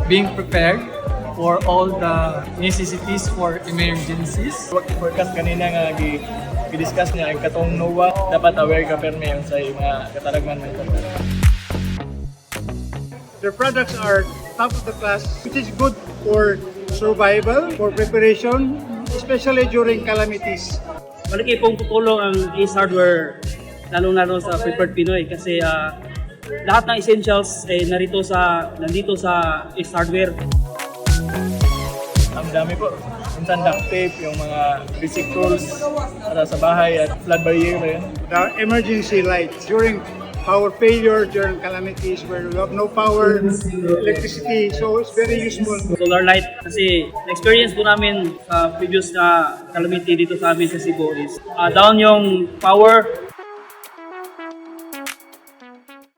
being prepared for all the necessities for emergencies. Forecast kanina nga i-discuss niya ang katong NOAA, dapat aware ka perme sa mga kataragman ng ito. Their products are top of the class, which is good for survival, for preparation, especially during calamities. Malaki pong tutulong ang Ace Hardware, lalo-lalo sa Prepared Pinoy kasi lahat ng essentials nandito sa Ace Hardware. Ang dami po. Minsan duct tape, yung mga basic tools para sa bahay at flood barrier rin. The emergency lights during power failure, during calamities where we have no power, electricity, so it's very useful. Solar light kasi na-experience po namin sa previous na calamity dito sa amin sa Cebu is down yung power